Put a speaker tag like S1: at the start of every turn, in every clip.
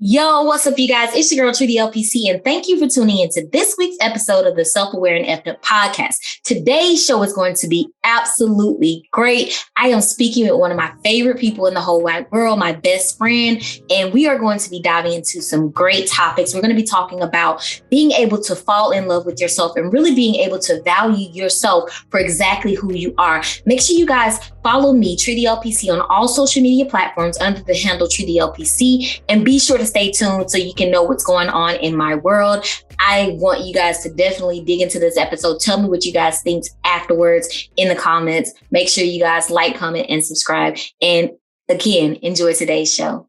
S1: Yo, what's up, you guys? It's your girl, Trudy LPC, and thank you for tuning into this week's episode of the Self-Aware and Effed Up podcast. Today's show is going to be absolutely great. I am speaking with one of my favorite people in the whole wide world, my best friend, and we are going to be diving into some great topics. We're going to be talking about being able to fall in love with yourself and really being able to value yourself for exactly who you are. Make sure you guys follow me, Trudy LPC, on all social media platforms under the handle Trudy LPC, and be sure to stay tuned so you can know what's going on in my world. I want you guys to definitely dig into this episode. Tell me what you guys think afterwards in the comments. Make sure you guys like, comment, and subscribe. And again, enjoy today's show.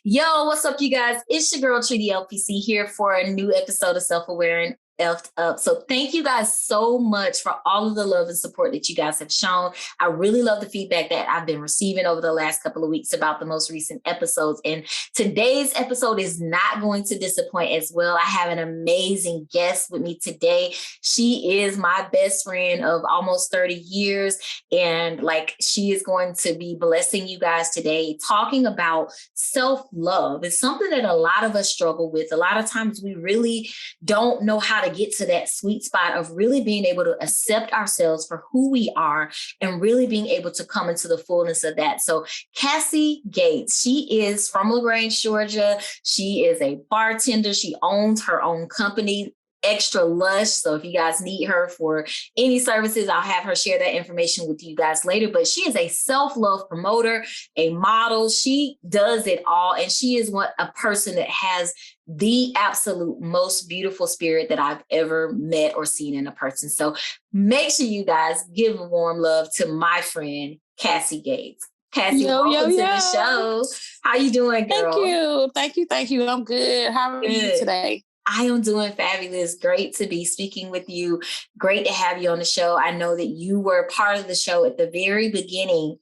S1: Yo, what's up, you guys? It's your girl, Trudy LPC, here for a new episode of Self-Aware and Effed Up. So thank you guys so much for all of the love and support that you guys have shown. I really love the feedback that I've been receiving over the last couple of weeks about the most recent episodes. And today's episode is not going to disappoint as well. I have an amazing guest with me today. She is my best friend of almost 30 years. And she is going to be blessing you guys today, talking about self-love. It's something that a lot of us struggle with. A lot of times we really don't know how to get to that sweet spot of really being able to accept ourselves for who we are and really being able to come into the fullness of that. So Cassy Gates, she is from LaGrange, Georgia. She is a bartender. She owns her own company, Xtra Lush. So if you guys need her for any services, I'll have her share that information with you guys later. But she is a self-love promoter, a model. She does it all. And she is a person that has the absolute most beautiful spirit that I've ever met or seen in a person. So make sure you guys give a warm love to my friend, Cassy Gates. Cassy, welcome to the show. How you doing, girl?
S2: Thank you. I'm good. How are you today?
S1: I am doing fabulous. Great to be speaking with you. Great to have you on the show. I know that you were part of the show at the very beginning.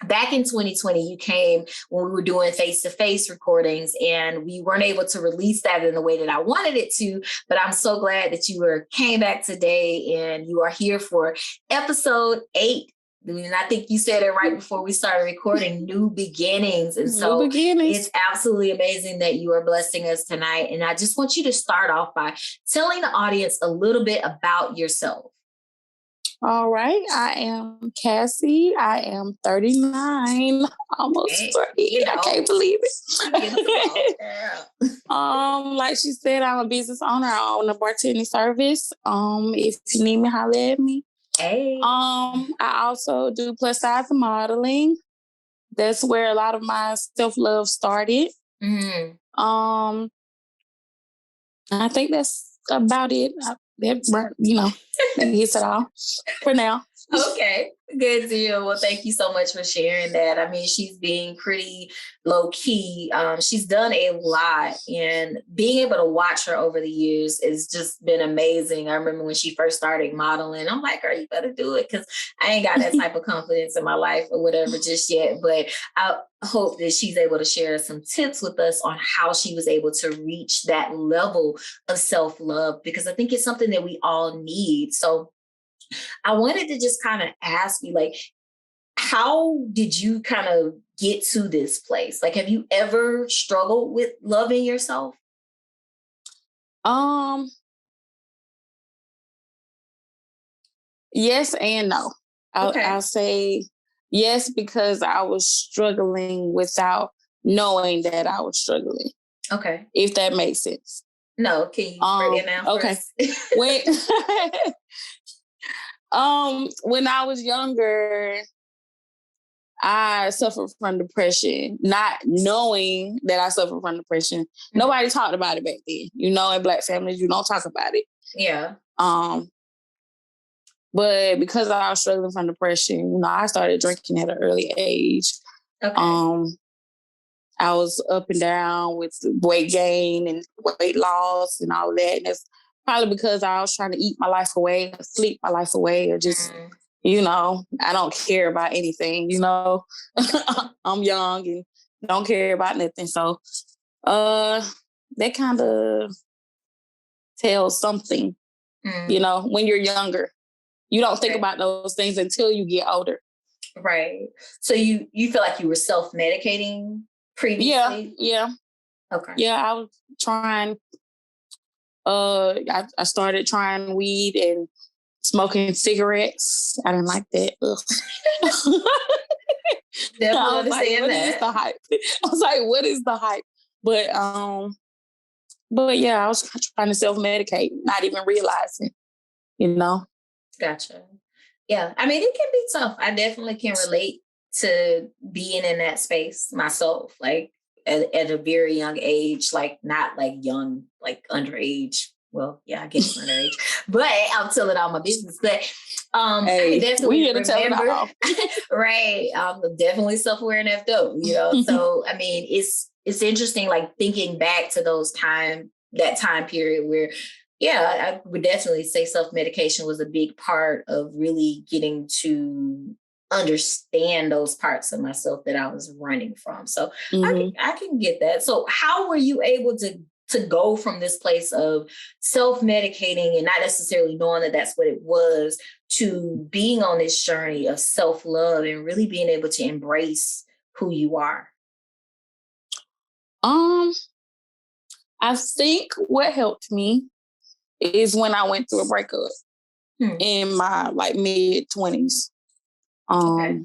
S1: Back in 2020, you came when we were doing face-to-face recordings, and we weren't able to release that in the way that I wanted it to, but I'm so glad that you came back today and you are here for episode 8. And I think you said it right before we started recording, new beginnings. And so it's absolutely amazing that you are blessing us tonight. And I just want you to start off by telling the audience a little bit about yourself.
S2: All right. I am Cassy. I am 39, almost 30. I can't believe it. Like she said, I'm a business owner. I own a bartending service. If you need me, holler at me.
S1: Hey.
S2: I also do plus size modeling. That's where a lot of my self-love started.
S1: Mm-hmm.
S2: I think that's about it. That gets it all for now.
S1: Okay, good deal. Well, thank you so much for sharing that. I mean, she's being pretty low key. She's done a lot, and being able to watch her over the years has just been amazing. I remember when she first started modeling, I'm like, girl, you better do it, because I ain't got that type of confidence in my life or whatever just yet. But I hope that she's able to share some tips with us on how she was able to reach that level of self-love, because I think it's something that we all need. So I wanted to just kind of ask you, how did you kind of get to this place? Have you ever struggled with loving yourself?
S2: Yes and no. I'll say yes, because I was struggling without knowing that I was struggling.
S1: Okay.
S2: If that makes sense.
S1: No, can you break it down?
S2: Okay. When I was younger, I suffered from depression, not knowing that I suffered from depression. Mm-hmm. Nobody talked about it back then. In Black families, you don't talk about it.
S1: Yeah.
S2: But because I was struggling from depression, I started drinking at an early age.
S1: Okay.
S2: I was up and down with weight gain and weight loss and all of that. And that's probably because I was trying to eat my life away, or sleep my life away, or just, I don't care about anything, I'm young and don't care about nothing. So that kind of tells something, when you're younger. You don't think about those things until you get older.
S1: Right. So you feel like you were self-medicating previously?
S2: Yeah.
S1: Okay.
S2: Yeah, I was trying. I started trying weed and smoking cigarettes. I didn't like that.
S1: Definitely
S2: I was like,
S1: understand
S2: what is the hype? I was like, what is the hype? But yeah, I was trying to self-medicate, not even realizing, you know.
S1: Gotcha. Yeah. I mean, it can be tough. I definitely can relate to being in that space myself, like at a very young age, like not like young, like underage. Well, yeah, I guess underage, but I'm telling all my business. But
S2: Hey,
S1: I definitely
S2: we here to tell it
S1: remember,
S2: all.
S1: right? I'm definitely self-aware and effed up, you know. So I mean, it's interesting, like thinking back to that time period where, yeah, I would definitely say self-medication was a big part of really getting to understand those parts of myself that I was running from. So I can get that. So how were you able to go from this place of self-medicating and not necessarily knowing that that's what it was to being on this journey of self-love and really being able to embrace who you are?
S2: I think what helped me is when I went through a breakup in my like mid-20s.
S1: Okay.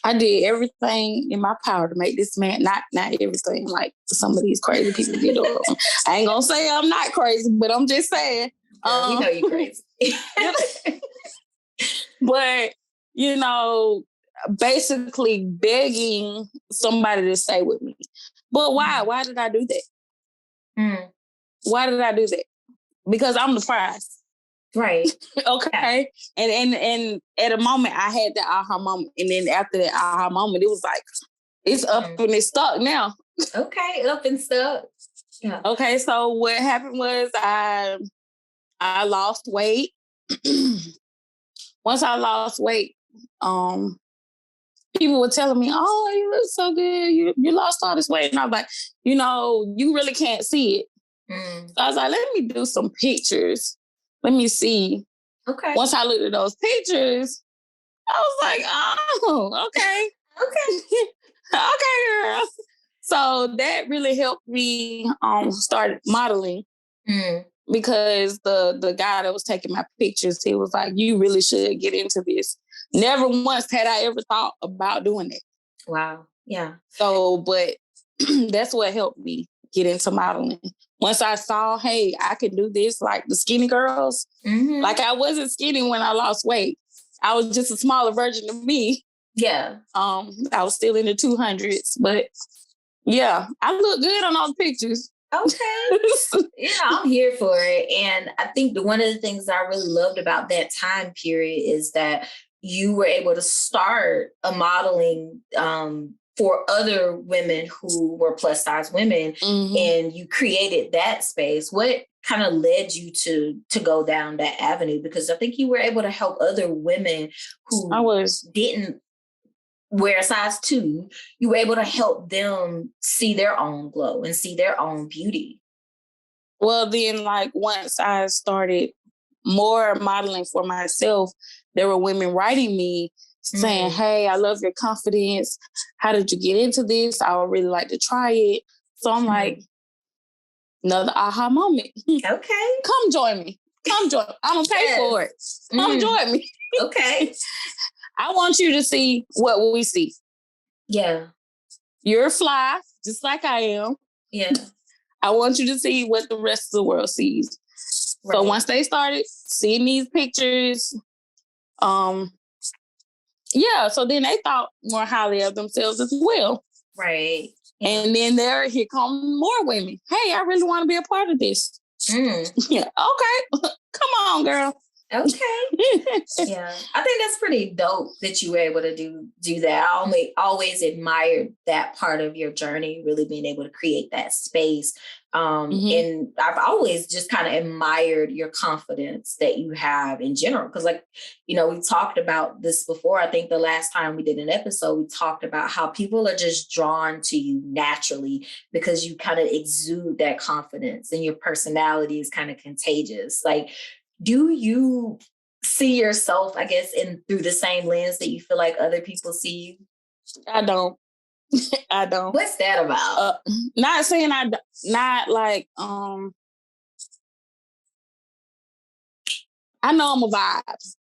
S2: I did everything in my power to make this man, not everything like some of these crazy people get up. I ain't gonna say I'm not crazy, but I'm just saying.
S1: We know you crazy.
S2: But, you know, basically begging somebody to stay with me. But why? Why did I do that? Why did I do that? Because I'm the prize.
S1: Right.
S2: Okay. Yeah. And at a moment I had that aha moment. And then after that aha moment, it was like, it's up and it's stuck now.
S1: Okay, up and stuck. Yeah.
S2: Okay, so what happened was I lost weight. Once I lost weight, people were telling me, "Oh, you look so good. You lost all this weight." And I was like, you really can't see it. So I was like, let me do some pictures. Let me see.
S1: Okay.
S2: Once I looked at those pictures, I was like, oh, okay.
S1: Okay.
S2: Okay, girl. So that really helped me start modeling. Because the guy that was taking my pictures, he was like, you really should get into this. Never once had I ever thought about doing it.
S1: Wow. Yeah.
S2: So, but that's what helped me get into modeling. Once I saw, hey, I can do this like the skinny girls. Like I wasn't skinny when I lost weight. I was just a smaller version of me.
S1: Yeah.
S2: I was still in the 200s, but yeah, I look good on all the pictures.
S1: Okay. Yeah, I'm here for it. And I think one of the things that I really loved about that time period is that you were able to start a modeling for other women who were plus size women, and you created that space. What kind of led you to go down that avenue? Because I think you were able to help other women who didn't wear a size 2, you were able to help them see their own glow and see their own beauty.
S2: Well, then, like, once I started more modeling for myself, there were women writing me saying, hey, I love your confidence. How did you get into this? I would really like to try it. So I'm like, another aha moment.
S1: Okay.
S2: Come join me. Come join. I'm going to pay for it. Come join me.
S1: Okay.
S2: I want you to see what we see.
S1: Yeah.
S2: You're fly, just like I am.
S1: Yeah.
S2: I want you to see what the rest of the world sees. Right. So once they started seeing these pictures, yeah, so then they thought more highly of themselves as well.
S1: Right.
S2: Yeah. And then here come more women. Hey, I really want to be a part of this. Yeah. Okay. Come on, girl.
S1: Okay. Yeah. I think that's pretty dope that you were able to do that. I always admired that part of your journey, really being able to create that space. And I've always just kind of admired your confidence that you have in general. Because we talked about this before. I think the last time we did an episode, we talked about how people are just drawn to you naturally because you kind of exude that confidence and your personality is kind of contagious. Like, do you see yourself, I guess, through the same lens that you feel like other people see you?
S2: I don't. I don't.
S1: What's that about?
S2: Not saying not like, I know I'm a vibe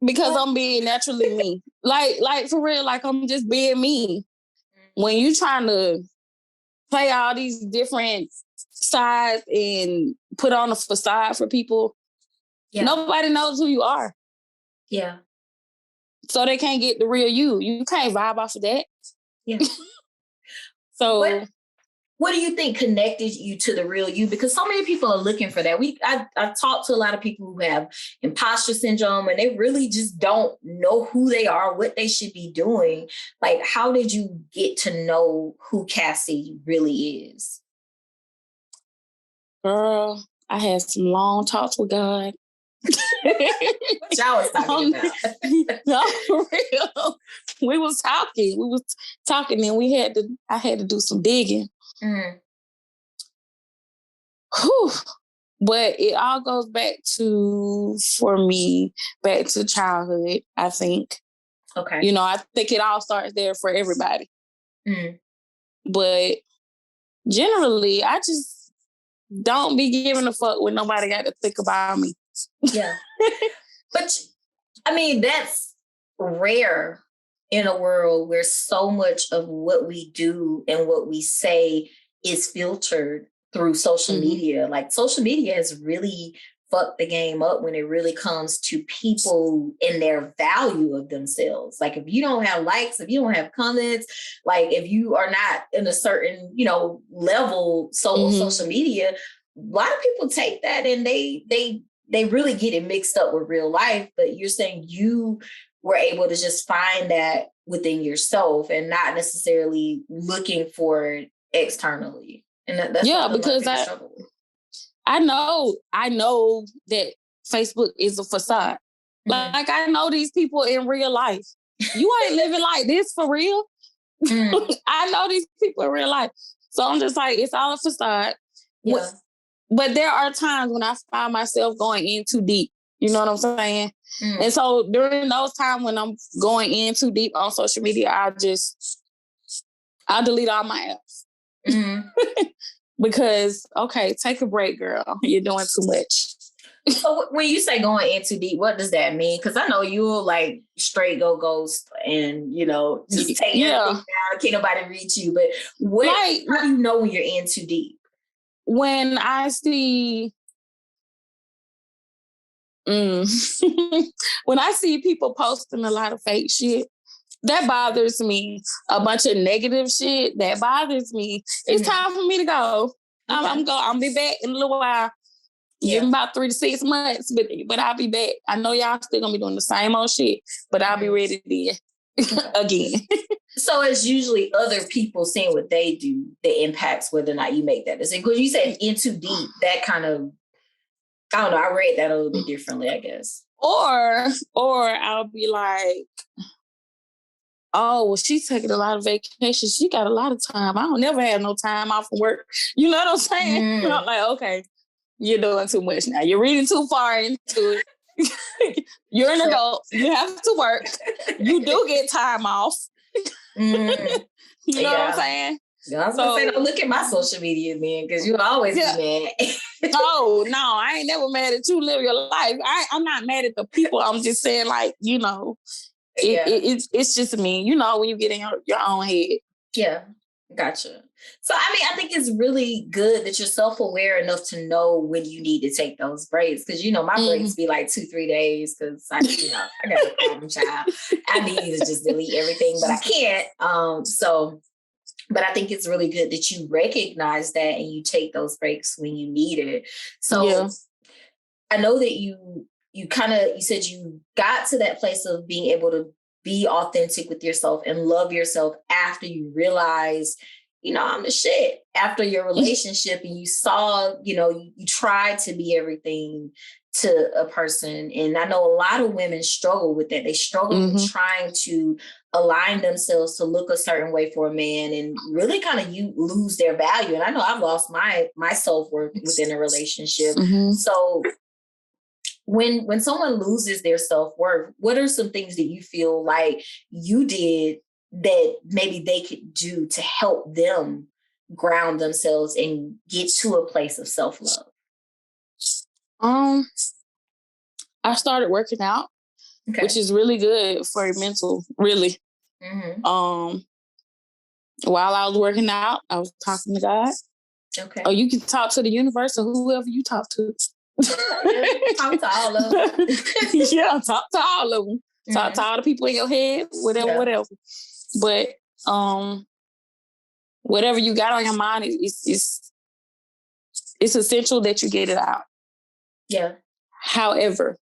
S2: because I'm being naturally me. Like for real, like I'm just being me. When you trying to play all these different sides and put on a facade for people, nobody knows who you are.
S1: Yeah.
S2: So they can't get the real you. You can't vibe off of that.
S1: Yeah.
S2: So
S1: what do you think connected you to the real you? Because so many people are looking for that. I've talked to a lot of people who have imposter syndrome and they really just don't know who they are, what they should be doing. Like, how did you get to know who Cassy really is?
S2: Girl, I had some long talks with God.
S1: What y'all was talking about?
S2: No, for real. We was talking and I had to do some digging.
S1: Mm.
S2: Whew. But it all goes back to childhood, I think.
S1: Okay.
S2: You know, I think it all starts there for everybody.
S1: Mm.
S2: But generally, I just don't be giving a fuck when nobody got to think about me.
S1: Yeah. But, I mean, that's rare in a world where so much of what we do and what we say is filtered through social media. Like, social media has really fucked the game up when it really comes to people and their value of themselves. Like, if you don't have likes, if you don't have comments, like if you are not in a certain, level on social media, a lot of people take that and they really get it mixed up with real life. But you're saying you were able to just find that within yourself and not necessarily looking for it externally. And that's
S2: because I know that Facebook is a facade. Like, I know these people in real life. You ain't living like this for real. I know these people in real life. So I'm just like, it's all a facade. Yeah. But there are times when I find myself going in too deep. You know what I'm saying? And so during those times when I'm going in too deep on social media, I'll delete all my apps. Because, okay, take a break, girl. You're doing too much.
S1: So when you say going in too deep, what does that mean? Because I know you'll like straight go ghost and, just take everything down. Can't nobody reach you. But how do you know when you're in too deep?
S2: When I see... when I see people posting a lot of fake shit, that bothers me. A bunch of negative shit, that bothers me. It's time for me to go. I'll be back in a little while. Give me about 3 to 6 months, but I'll be back. I know y'all still gonna be doing the same old shit, but I'll be ready again.
S1: So it's usually other people seeing what they do that impacts whether or not you make that decision. Because you said in too deep, that kind of, I don't know, I read that a little bit differently, I guess.
S2: Or I'll be like, oh, well, she's taking a lot of vacations. She got a lot of time. I don't never have no time off from work. You know what I'm saying? I'm like, okay, you're doing too much now. You're reading too far into it. You're an adult. You have to work. You do get time off. You know what I'm saying?
S1: Yeah, I was gonna say, don't look at my social media then, because you'll always be mad.
S2: No, I ain't never mad at you. Live your life. I'm not mad at the people. I'm just saying, like, it's just me. When you get in your own head. Yeah.
S1: Gotcha. So, I mean, I think it's really good that you're self-aware enough to know when you need to take those breaks. Because, my breaks be like 2-3 days because I got a problem child. I need to just delete everything, but I can't. But I think it's really good that you recognize that and you take those breaks when you need it. So I know that you said you got to that place of being able to be authentic with yourself and love yourself after you realize, I'm the shit. After your relationship and you saw, you tried to be everything to a person. And I know a lot of women struggle with that. They struggle with trying to align themselves to look a certain way for a man and really kind of lose their value. And I know I've lost my self-worth within a relationship. So when someone loses their self-worth, what are some things that you feel like you did that maybe they could do to help them ground themselves and get to a place of self-love?
S2: I started working out, which is really good for your mental, really.
S1: Mm-hmm.
S2: While I was working out, I was talking to God.
S1: Okay.
S2: Oh, you can talk to the universe or whoever you talk to.
S1: Talk to all of them.
S2: Yeah, talk to all of them. Mm-hmm. Talk to all the people in your head, whatever. But whatever you got on your mind, it's essential that you get it out.
S1: Yeah.
S2: However,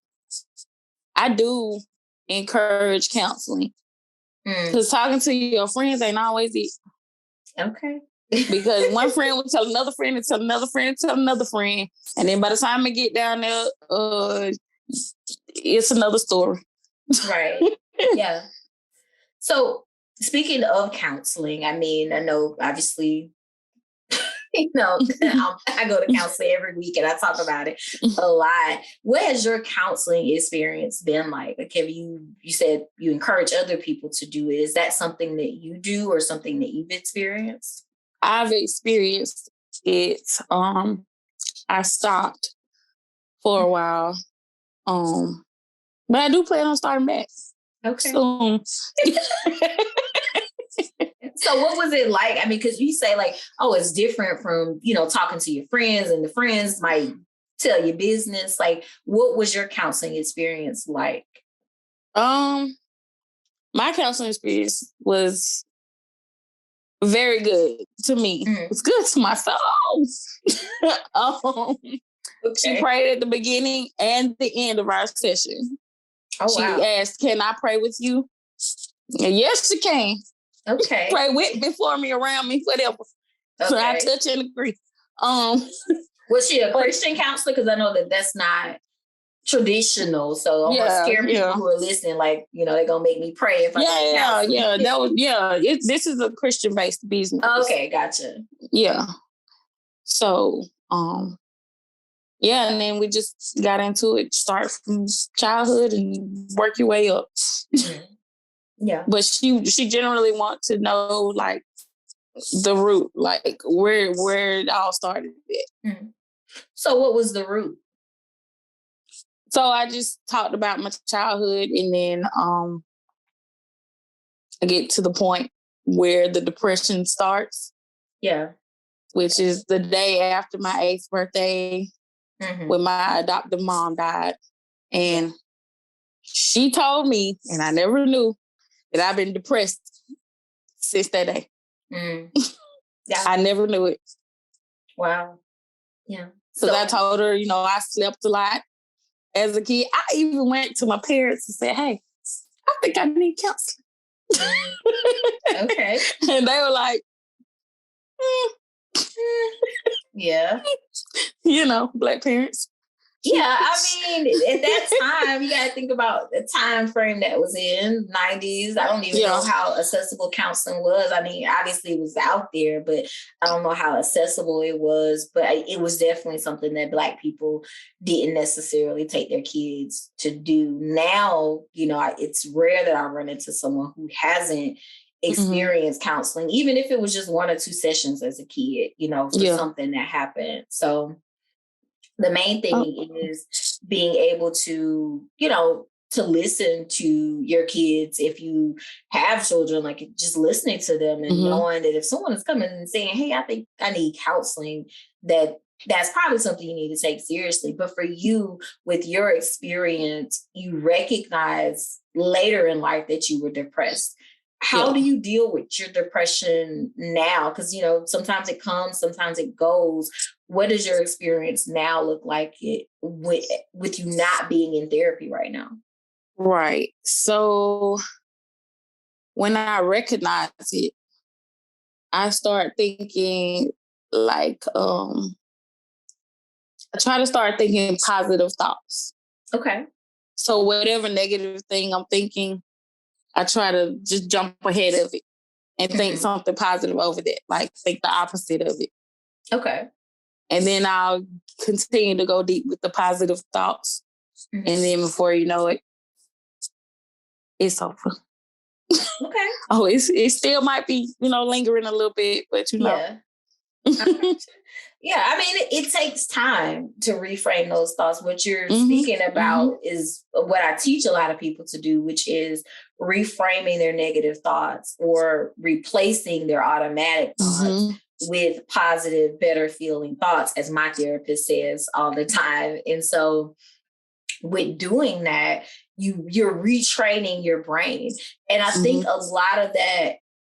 S2: I do encourage counseling. Because talking to your friends ain't always it.
S1: Okay.
S2: Because one friend will tell another friend and tell another friend and tell another friend. And then by the time I get down there, it's another story.
S1: Right. Yeah. So speaking of counseling, I mean, I know obviously, I go to counseling every week and I talk about it a lot. What has your counseling experience been like? Like, have you said you encourage other people to do it. Is that something that you do or something that you've experienced?
S2: I've experienced it. I stopped for a while. But I do plan on starting back.
S1: Okay.
S2: Soon.
S1: So what was it like? I mean, because you say like, oh, it's different from, talking to your friends and the friends might tell you business. Like, what was your counseling experience like?
S2: My counseling experience was very good to me. It's good to my soul. She prayed at the beginning and the end of our session. She asked, "Can I pray with you?" And yes, she can.
S1: Okay.
S2: Pray with me, for me, around me, whatever. Okay. So I touch and agree.
S1: Was she a Christian counselor? Because I know that's not traditional. So I'm gonna scare people who are listening, like, they're gonna make me pray if I
S2: this is a Christian-based business.
S1: Okay, gotcha.
S2: Yeah. So, and then we just got into it, start from childhood and work your way up.
S1: Mm-hmm. Yeah.
S2: But she generally wants to know, like, the root, like where it all started at.
S1: Mm-hmm. So what was the root?
S2: So I just talked about my childhood, and then I get to the point where the depression starts.
S1: Yeah.
S2: Which is the day after my 8th birthday, when my adoptive mom died. And she told me, and I never knew, that I've been depressed since that day. Yeah. I never knew it.
S1: Wow. Yeah.
S2: Because I told her, I slept a lot as a kid. I even went to my parents and said, "Hey, I think I need counseling."
S1: Okay.
S2: And they were like,
S1: yeah.
S2: Black parents.
S1: Yeah, I mean, at that time, you got to think about the time frame that was in 90s. I don't even know how accessible counseling was. I mean, obviously it was out there, but I don't know how accessible it was. But it was definitely something that Black people didn't necessarily take their kids to do. Now, it's rare that I run into someone who hasn't experienced counseling, even if it was just 1 or 2 sessions as a kid, for something that happened. So the main thing is being able to, to listen to your kids. If you have children, like just listening to them and knowing that if someone is coming and saying, "Hey, I think I need counseling," that's probably something you need to take seriously. But for you, with your experience, you recognize later in life that you were depressed. How do you deal with your depression now? Because, sometimes it comes, sometimes it goes. What does your experience now look like with you not being in therapy right now?
S2: Right. So when I recognize it, I start thinking like, I try to start thinking positive thoughts.
S1: Okay.
S2: So whatever negative thing I'm thinking, I try to just jump ahead of it and think something positive over that, like think the opposite of it.
S1: Okay.
S2: And then I'll continue to go deep with the positive thoughts. And then before you know it, it's over.
S1: Okay.
S2: Oh, it still might be, lingering a little bit, but
S1: Yeah. Yeah, I mean, it takes time to reframe those thoughts. What you're speaking about is what I teach a lot of people to do, which is reframing their negative thoughts or replacing their automatic thoughts with positive, better feeling thoughts, as my therapist says all the time. And so with doing that, you're retraining your brain. And I think a lot of that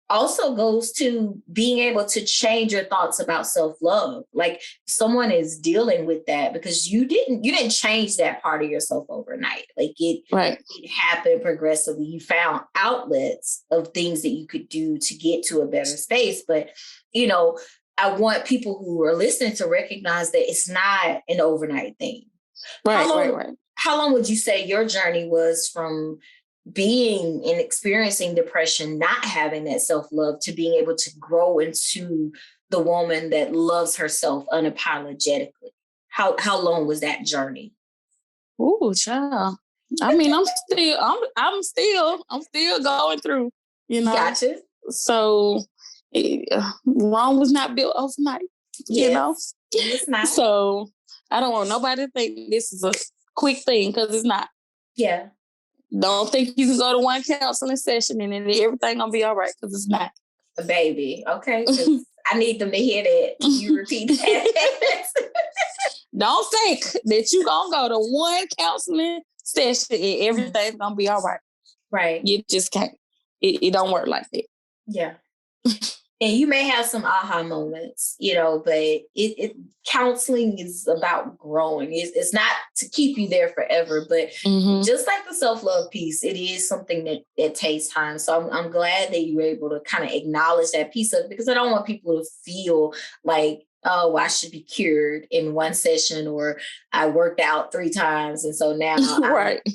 S1: also goes to being able to change your thoughts about self-love. Like someone is dealing with that because you didn't change that part of yourself overnight. Like it happened progressively. You found outlets of things that you could do to get to a better space. But, I want people who are listening to recognize that it's not an overnight thing.
S2: Right.
S1: How long would you say your journey was from being and experiencing depression, not having that self-love, to being able to grow into the woman that loves herself unapologetically? How long was that journey?
S2: Ooh, child. I mean, I'm still going through,
S1: Gotcha.
S2: So Rome was not built overnight,
S1: It's not.
S2: So I don't want nobody to think this is a quick thing, because it's not.
S1: Yeah.
S2: Don't think you can go to one counseling session and then everything gonna be all right, because it's not.
S1: Baby, okay. I need them to hear that. You repeat that.
S2: Don't think that you gonna go to one counseling session and everything's gonna be all right.
S1: Right.
S2: You just can't. It don't work like that.
S1: Yeah. And you may have some aha moments, but it counseling is about growing. It's not to keep you there forever, but just like the self-love piece, it is something that takes time. So I'm glad that you were able to kind of acknowledge that piece of it, because I don't want people to feel like, oh, I should be cured in one session, or I worked out 3 times and so now I've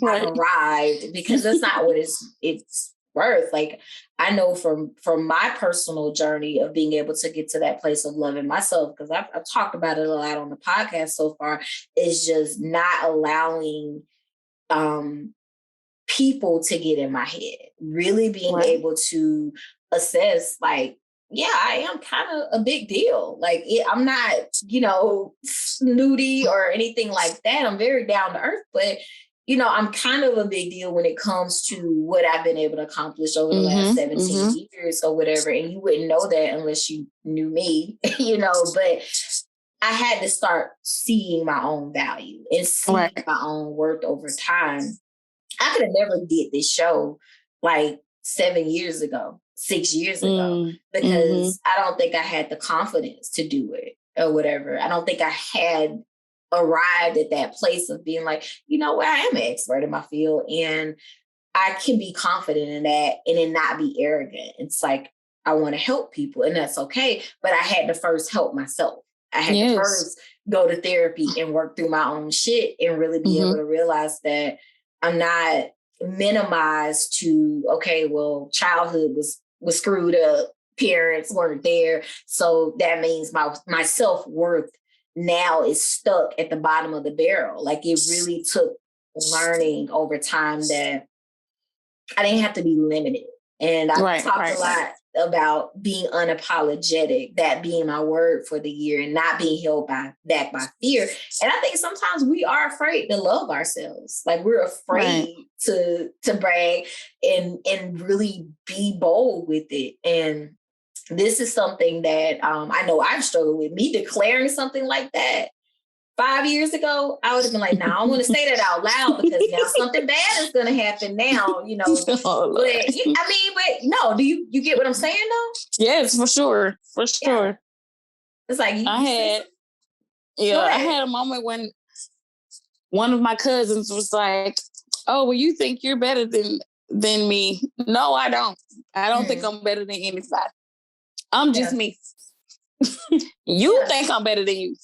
S1: arrived, because that's not what it's worth. Like, I know from my personal journey of being able to get to that place of loving myself, because I've talked about it a lot on the podcast so far, is just not allowing people to get in my head, really being able to assess, like, yeah, I am kind of a big deal. Like, I'm not, snooty or anything like that. I'm very down to earth, but I'm kind of a big deal when it comes to what I've been able to accomplish over the last 17 years or whatever. And you wouldn't know that unless you knew me, but I had to start seeing my own value and seeing my own worth over time. I could have never did this show like 7 years ago, 6 years ago, because I don't think I had the confidence to do it or whatever. I don't think I had arrived at that place of being like, I am an expert in my field and I can be confident in that and then not be arrogant. It's like, I want to help people and that's okay. But I had to first help myself. I had to first go to therapy and work through my own shit and really be able to realize that I'm not minimized to, okay, well, childhood was screwed up. Parents weren't there. So that means my self-worth now is stuck at the bottom of the barrel. Like, it really took learning over time that I didn't have to be limited. And I talked a lot about being unapologetic, that being my word for the year, and not being held back by fear. And I think sometimes we are afraid to love ourselves. Like, we're afraid to brag and really be bold with it. And this is something that I know I've struggled with. Me declaring something like that 5 years ago, I would have been like, no, I don't want to say that out loud, because now something bad is going to happen now, But no, do you get what I'm saying though?
S2: Yes, for sure. For sure.
S1: Yeah. It's like,
S2: I had a moment when one of my cousins was like, oh, well, you think you're better than me. No, I don't. I don't think I'm better than anybody. I'm just me. You think I'm better than you.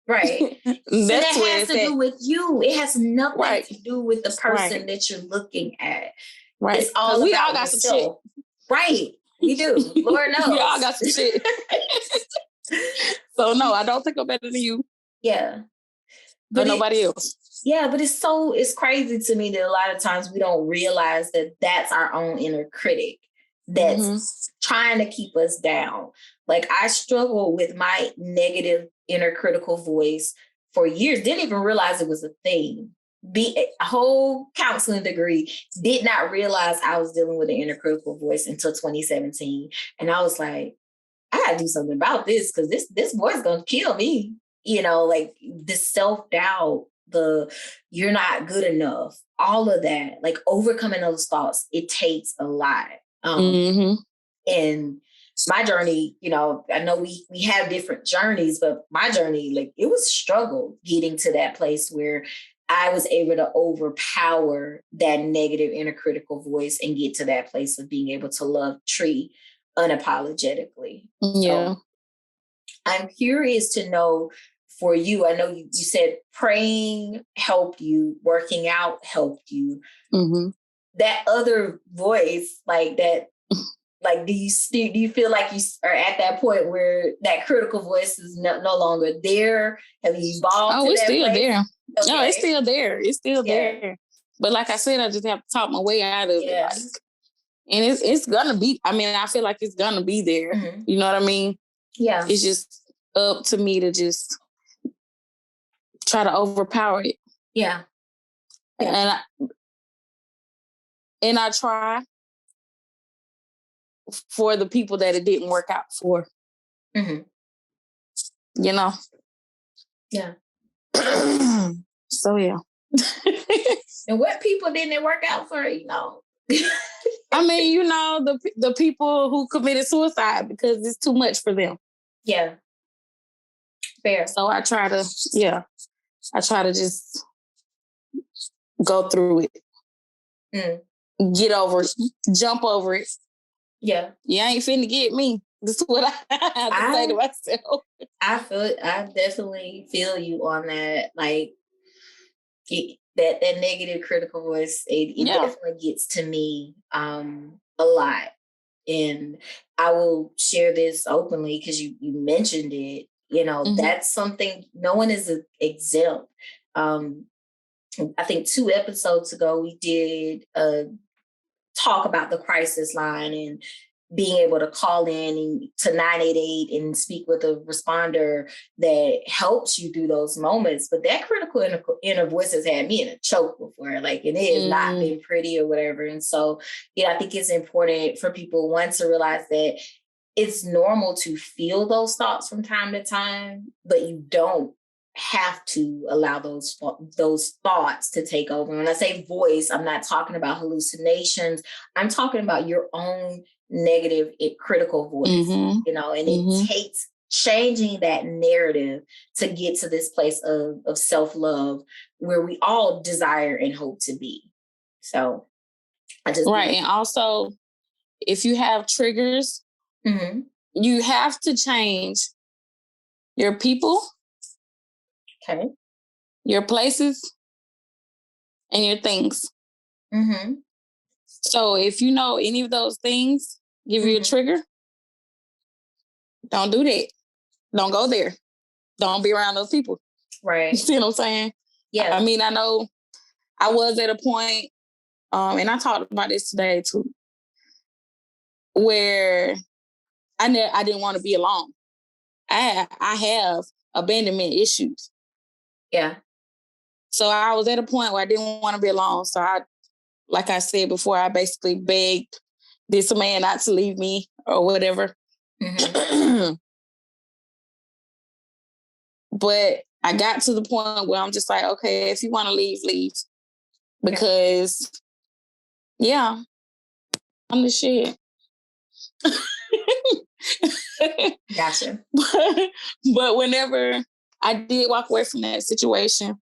S1: Right. That's that has to do with you. It has nothing to do with the person that you're looking at.
S2: Right.
S1: It's all
S2: we
S1: about
S2: all got
S1: yourself.
S2: some shit.
S1: Right. We do. Lord knows.
S2: We all got some shit. So no, I don't think I'm better than you.
S1: Yeah.
S2: But nobody else.
S1: Yeah, but it's crazy to me that a lot of times we don't realize that that's our own inner critic that's trying to keep us down. Like I struggled with my negative inner critical voice for years, didn't even realize it was a thing. Be a whole counseling degree, did not realize I was dealing with an inner critical voice until 2017. And I was like, I gotta do something about this because this boy's gonna kill me. You know, like the self-doubt, the you're not good enough, all of that, like overcoming those thoughts, it takes a lot. And my journey, you know, I know we have different journeys, but my journey, like it was struggle getting to that place where I was able to overpower that negative inner critical voice and get to that place of being able to love Tree unapologetically.
S2: Yeah.
S1: So I'm curious to know for you, I know you said praying helped you, working out helped you. That other voice, like that, like do you feel like you are at that point where that critical voice is no longer there? Have you evolved?
S2: Oh, it's still there. Okay. No, it's still there. It's still there. But like I said, I just have to talk my way out of it. Like, and it's gonna be, I mean, I feel like it's gonna be there. You know what I mean?
S1: Yeah.
S2: It's just up to me to just try to overpower it.
S1: Yeah.
S2: And I try for the people that it didn't work out for. You know?
S1: Yeah.
S2: So, yeah.
S1: And what people didn't it work out for, you know?
S2: I mean, you know, the people who committed suicide because it's too much for them.
S1: Yeah. Fair.
S2: So I try to just go through it. Get over it. Jump over it.
S1: Yeah.
S2: You ain't finna get me. This is what I have to say to myself.
S1: I definitely feel you on that. Like that negative critical voice, it definitely gets to me a lot. And I will share this openly because you mentioned it. You know, that's something no one is exempt. I think 2 episodes ago, we did talk about the crisis line and being able to call in to 988 and speak with a responder that helps you through those moments. But that critical inner voice has had me in a choke before, like, and it has not been pretty or whatever. And so, I think it's important for people, one, to realize that it's normal to feel those thoughts from time to time, but you don't have to allow those thoughts to take over. When I say voice, I'm not talking about hallucinations. I'm talking about your own negative, critical voice, and it takes changing that narrative to get to this place of self-love where we all desire and hope to be. So I just
S2: and also if you have triggers, you have to change your people, your places, and your things. So if you know any of those things give you a trigger, don't do that. Don't go there. Don't be around those people.
S1: Right.
S2: You see what I'm saying?
S1: Yeah.
S2: I mean, I know I was at a point, and I talked about this today too, where I didn't want to be alone. I have abandonment issues.
S1: Yeah.
S2: So I was at a point where I didn't want to be alone. So like I said before, I basically begged this man not to leave me or whatever. But I got to the point where I'm just like, okay, if you want to leave, leave. Because, I'm the shit.
S1: Gotcha.
S2: But whenever I did walk away from that situation,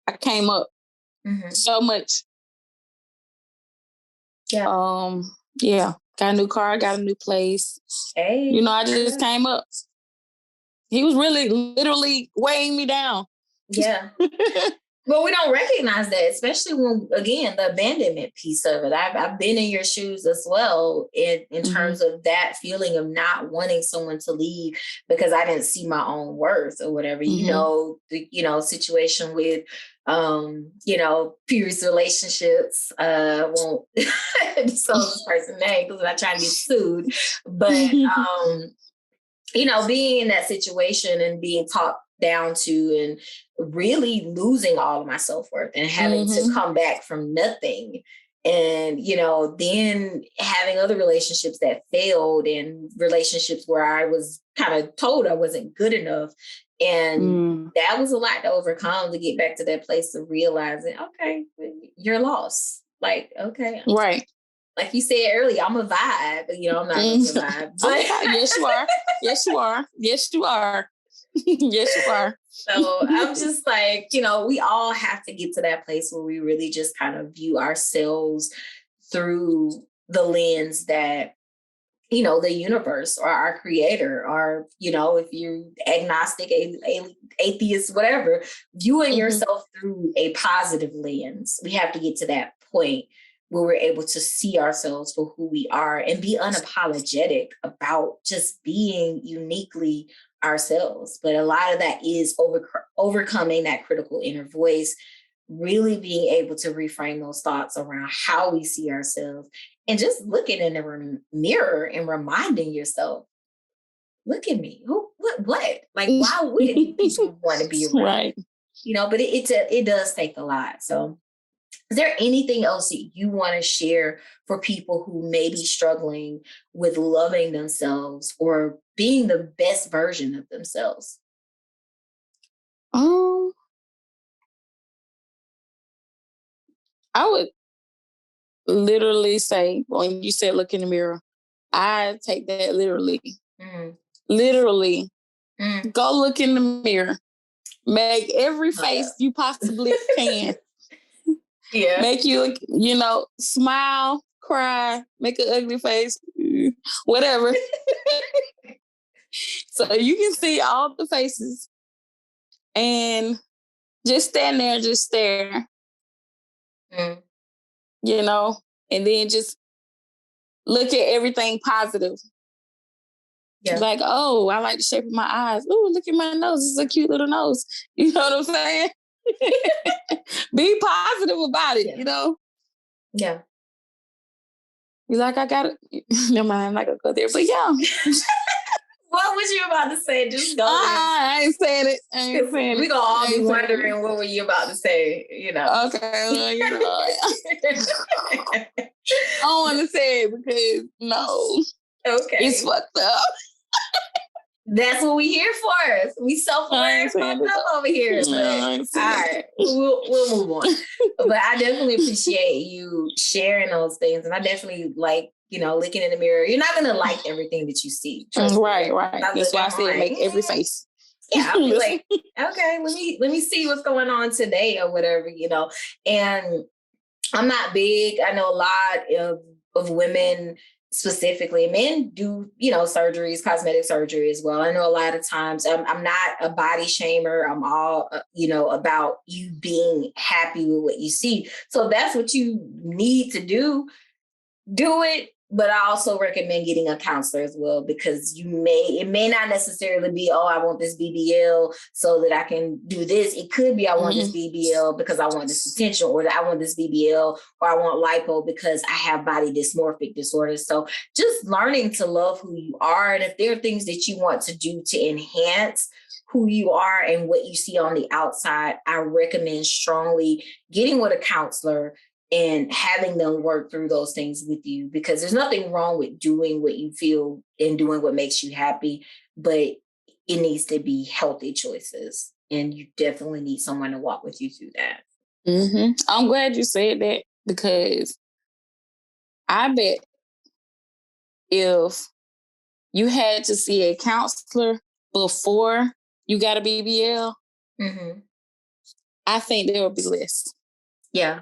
S2: I came up so much.
S1: Yeah.
S2: Got a new car, got a new place.
S1: Hey.
S2: I just came up. He was really literally weighing me down.
S1: Yeah. Well, we don't recognize that, especially when, again, the abandonment piece of it. I've been in your shoes as well in terms of that feeling of not wanting someone to leave because I didn't see my own worth or whatever. The situation with previous relationships. Won't disclose this person's name because I'm not trying to get sued. But being in that situation and being talked down to and really losing all of my self-worth and having to come back from nothing. And, then having other relationships that failed and relationships where I was kind of told I wasn't good enough. And that was a lot to overcome to get back to that place of realizing, okay, you're lost. Like, okay.
S2: Right.
S1: Like you said earlier, I'm a vibe. I'm not really a vibe. But
S2: yes, you are. Yes, you are. Yes, you are. Yes, you are.
S1: So I'm just like, we all have to get to that place where we really just kind of view ourselves through the lens that, the universe or our creator, or, if you're agnostic, atheist, whatever, viewing yourself through a positive lens. We have to get to that point where we're able to see ourselves for who we are and be unapologetic about just being uniquely ourselves. But a lot of that is overcoming that critical inner voice, really being able to reframe those thoughts around how we see ourselves and just looking in the mirror and reminding yourself, look at me. What? Like, why wouldn't people want to be around?
S2: Right.
S1: But it does take a lot. So is there anything else that you want to share for people who may be struggling with loving themselves or being the best version of themselves?
S2: I would literally say, when you said look in the mirror, I take that literally. Literally. Go look in the mirror. Make every face you possibly can.
S1: Yeah.
S2: Make you, smile, cry, make an ugly face, whatever. So you can see all the faces and just stand there, just stare. And then just look at everything positive. Yeah. Like, oh, I like the shape of my eyes. Oh, look at my nose. It's a cute little nose. You know what I'm saying? Be positive about it,
S1: Yeah.
S2: You're like, I got it. Never mind, I'm not going to go there. But yeah.
S1: What was you about to say? Just go there.
S2: I ain't saying it.
S1: We're going to all be wondering what were you about to say,
S2: Okay. Well, I don't want to say it because, no.
S1: Okay.
S2: It's fucked up.
S1: That's what we here for. We self-aware and fucked up over here. But, all right, we'll move on. But I definitely appreciate you sharing those things. And I definitely like, looking in the mirror. You're not going to like everything that you see.
S2: Right. That's why I said make every face.
S1: Yeah, I'll be like, okay, let me see what's going on today or whatever, And I'm not big. I know a lot of women specifically, men do, surgeries, cosmetic surgery as well. I know a lot of times I'm not a body shamer. I'm all, about you being happy with what you see. So if that's what you need to do it. But I also recommend getting a counselor as well, because it may not necessarily be, oh, I want this BBL so that I can do this. It could be, I want this BBL because I want this attention, or that I want this BBL, or I want lipo because I have body dysmorphic disorder. So just learning to love who you are. And if there are things that you want to do to enhance who you are and what you see on the outside, I recommend strongly getting with a counselor and having them work through those things with you, because there's nothing wrong with doing what you feel and doing what makes you happy, but it needs to be healthy choices. And you definitely need someone to walk with you through that.
S2: I'm glad you said that, because I bet if you had to see a counselor before you got a BBL, I think there would be less.
S1: Yeah.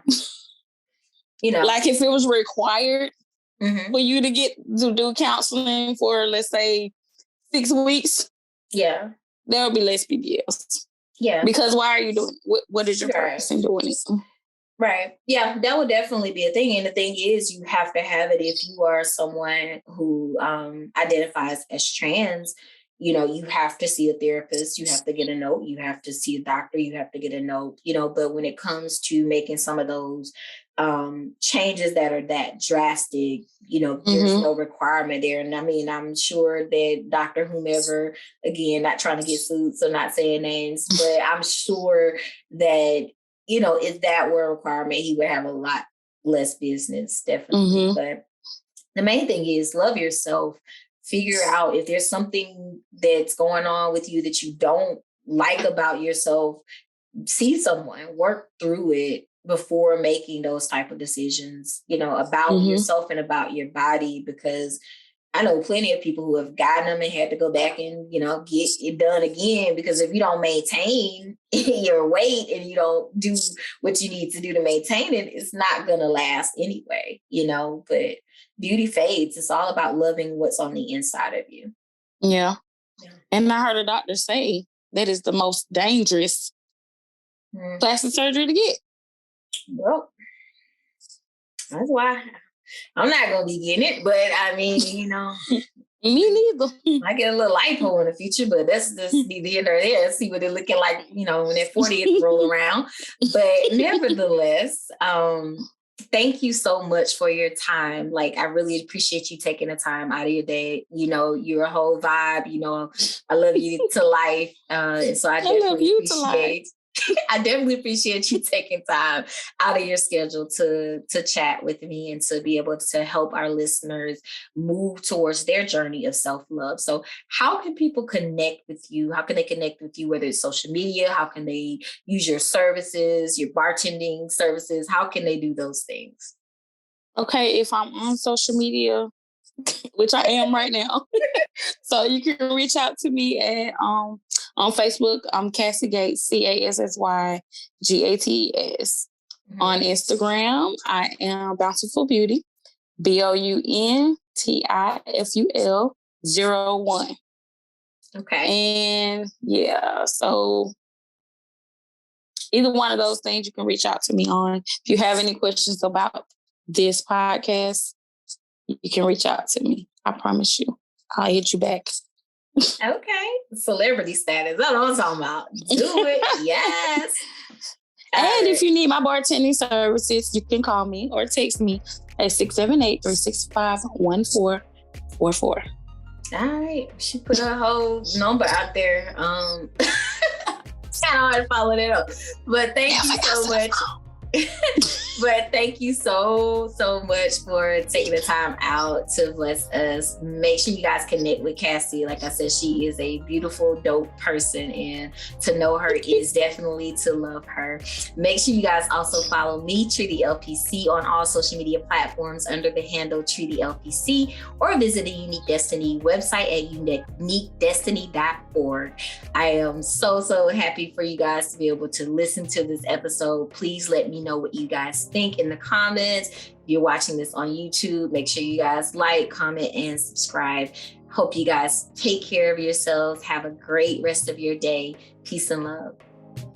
S2: Like if it was required for you to do counseling for, let's say, 6 weeks.
S1: Yeah.
S2: There would be less BBLs.
S1: Yeah.
S2: Because why are you doing what is your purpose in doing it?
S1: Right. Yeah, that would definitely be a thing. And the thing is, you have to have it if you are someone who identifies as trans. You know, you have to see a therapist, you have to get a note, you have to see a doctor, you have to get a note, you know, but when it comes to making some of those changes that are that drastic, you know, there's no requirement there. And I mean, I'm sure that Dr. Whomever, again, not trying to get sued, so not saying names, but I'm sure that, you know, if that were a requirement, he would have a lot less business, definitely. But the main thing is love yourself. Figure out if there's something that's going on with you that you don't like about yourself. See someone, work through it before making those type of decisions, you know, about yourself and about your body, because I know plenty of people who have gotten them and had to go back and, you know, get it done again, because if you don't maintain your weight and you don't do what you need to do to maintain it, it's not going to last anyway, you know, but beauty fades. It's all about loving what's on the inside of you.
S2: Yeah. And I heard a doctor say that is the most dangerous plastic surgery to get.
S1: Well, that's why I'm not going to be getting it, but I mean, you know.
S2: Me neither.
S1: I get a little lipo in the future, but that's just neither here nor there. See what they're looking like, you know, when that 40th roll around. But nevertheless, thank you so much for your time. Like, I really appreciate you taking the time out of your day. You know, you're a whole vibe. You know, I love you to life. And so I definitely appreciate I definitely appreciate you taking time out of your schedule to chat with me and to be able to help our listeners move towards their journey of self-love. So how can people connect with you? How can they connect with you, whether it's social media? How can they use your services, your bartending services? How can they do those things?
S2: Okay, if I'm on social media, which I am right now, so you can reach out to me at on Facebook, I'm Cassy Gates, CassyGates. On Instagram, I am Bountiful Beauty, BOUNTIFUL 01.
S1: Okay.
S2: And yeah, so either one of those things you can reach out to me on. If you have any questions about this podcast, you can reach out to me. I promise you, I'll hit you back.
S1: Okay. Celebrity status. That's what I'm talking about. Do it. Yes.
S2: And if you need my bartending services, you can call me or text me at 678-365-1444.
S1: All right. She put her whole number out there. Kind of hard to follow that up. But thank you so much. But thank you so much for taking the time out to bless us. Make sure you guys connect with Cassy. Like I said, she is a beautiful, dope person, and to know her is definitely to love her. Make sure you guys also follow me, Treaty LPC, on all social media platforms under the handle Treaty LPC, or visit the Unique Destiny website at uniquedestiny.org. I am so happy for you guys to be able to listen to this episode. Please let me know what you guys think in the comments. If you're watching this on YouTube, make sure you guys like, comment, and subscribe. Hope you guys take care of yourselves. Have a great rest of your day. Peace and love.